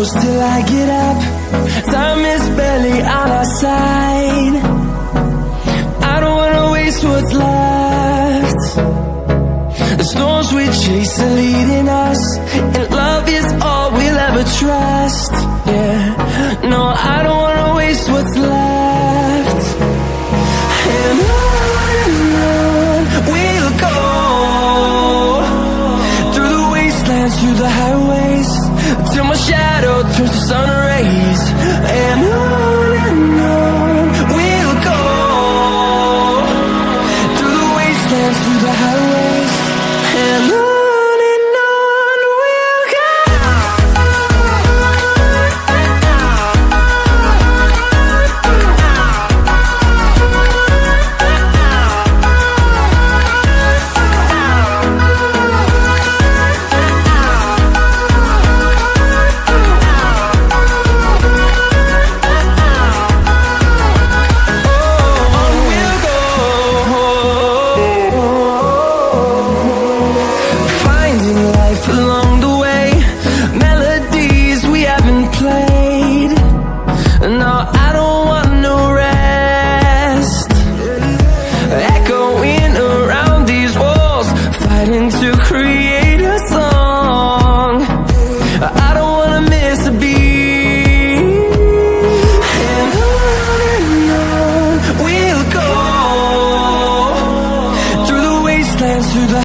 close till I get up. Time is barely on our side. I don't wanna waste what's left. The storms we chase are leading us, and love is all we'll ever trust.